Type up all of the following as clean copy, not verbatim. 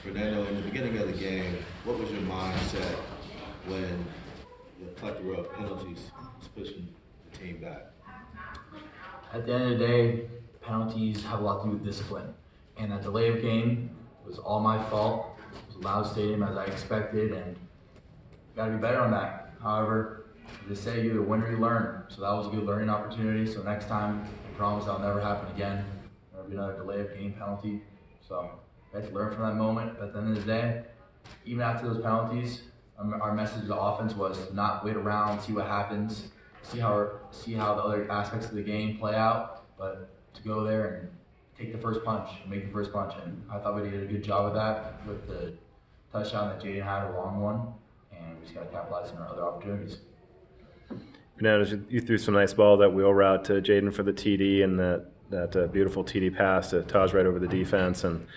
Fernando, in the beginning of the game, what was your mindset when the plethora of penalties was pushing the team back? At the end of the day, penalties have a lot to do with discipline. And that delay of game was all my fault. It was a loud stadium as I expected, and got to be better on that. However, they say you either win or you learn. So that was a good learning opportunity. So next time, I promise that'll never happen again. There'll be another delay of game penalty. So I had to learn from that moment. But at the end of the day, even after those penalties, our message to the offense was to not wait around, see what happens, see how the other aspects of the game play out, but to go there and take the first punch, make the first punch. And I thought we did a good job of that with the touchdown that Jaden had, a long one, and we just got to capitalize on our other opportunities. Fernando, you threw some nice ball, that wheel route to Jaden for the TD, and that beautiful TD pass to Taj right over the defense, and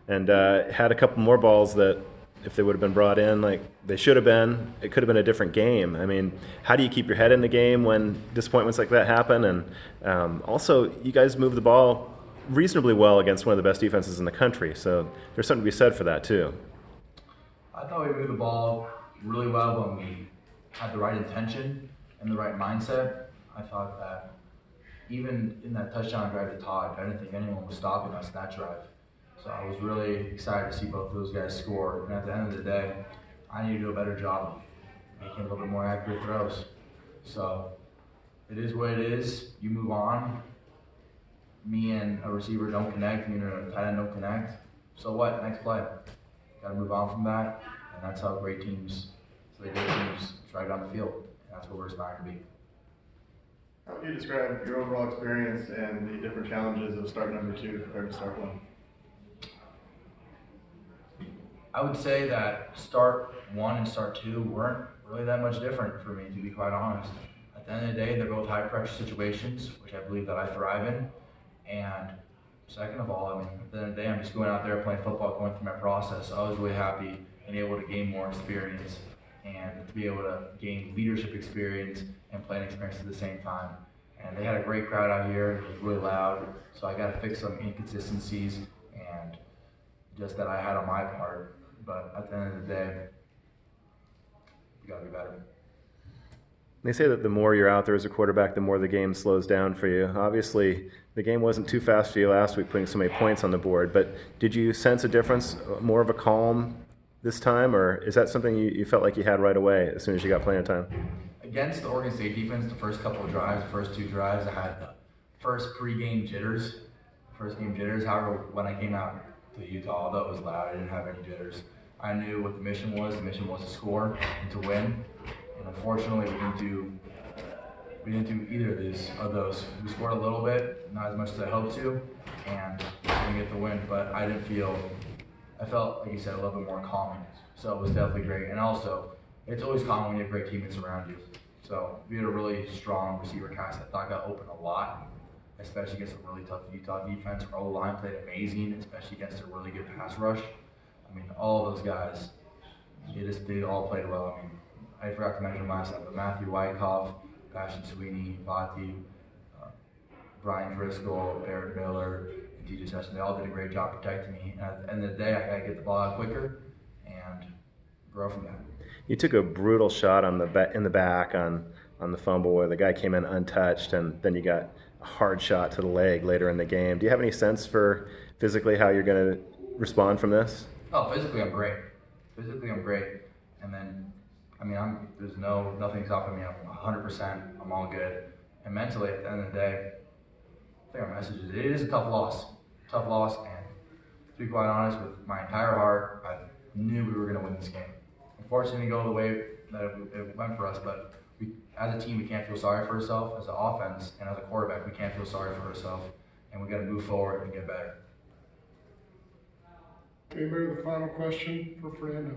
had a couple more balls that, if they would have been brought in like they should have been, it could have been a different game. I mean, how do you keep your head in the game when disappointments like that happen? And also, you guys move the ball reasonably well against one of the best defenses in the country, so there's something to be said for that too. I thought we moved the ball really well when we had the right intention and the right mindset. I thought that even in that touchdown drive to Todd, I didn't think anyone was stopping us that drive. So I was really excited to see both of those guys score. And at the end of the day, I need to do a better job of making a little bit more accurate throws. So it is what it is. You move on. Me and a receiver don't connect. Me and a tight end don't connect. So what? Next play. Got to move on from that. And that's how great teams drive down the field. And that's what we're aspiring to be. How would you describe your overall experience and the different challenges of start number 2 compared to start 1? I would say that start 1 and start 2 weren't really that much different for me, to be quite honest. At the end of the day, they're both high pressure situations, which I believe that I thrive in. And second of all, I mean, at the end of the day, I'm just going out there playing football, going through my process. So I was really happy and able to gain more experience and to be able to gain leadership experience and playing experience at the same time. And they had a great crowd out here. It was really loud, so I got to fix some inconsistencies and just that I had on my part. But at the end of the day, we got to be better. They say that the more you're out there as a quarterback, the more the game slows down for you. Obviously, the game wasn't too fast for you last week, putting so many points on the board, but did you sense a difference, more of a calm this time, or is that something you felt like you had right away as soon as you got playing time? Against the Oregon State defense, the first couple of drives, the first 2 drives, I had the first game jitters. However, when I came out to Utah, although it was loud, I didn't have any jitters. I knew what the mission was. The mission was to score and to win. And unfortunately, we didn't do either of those. We scored a little bit, not as much as I hoped to, and we didn't get the win. But I felt, like you said, a little bit more calming. So it was definitely great. And also, it's always calm when you have great teammates around you. So we had a really strong receiver cast. I thought got open a lot, especially against a really tough Utah defense. Our O-line played amazing, especially against a really good pass rush. I mean, all those guys, they all played well. I mean, I forgot to mention last time, but Matthew Wyckoff, Bastion Sweeney, Vati, Brian Driscoll, Barrett Miller, and TJ Session, they all did a great job protecting me. And at the end of the day, I got to get the ball out quicker and grow from that. You took a brutal shot in the back on the fumble where the guy came in untouched, and then you got a hard shot to the leg later in the game. Do you have any sense for physically how you're going to respond from this? Oh, physically I'm great. And then, I mean, there's nothing stopping me. I'm 100%. I'm all good. And mentally, at the end of the day, I think our message is it is a tough loss. And to be quite honest, with my entire heart, I knew we were going to win this game. Unfortunately, it didn't go the way that it went for us, but as a team, we can't feel sorry for ourselves. As an offense and as a quarterback, we can't feel sorry for ourselves. And we got to move forward and get better. Anybody with a final question for Fernando?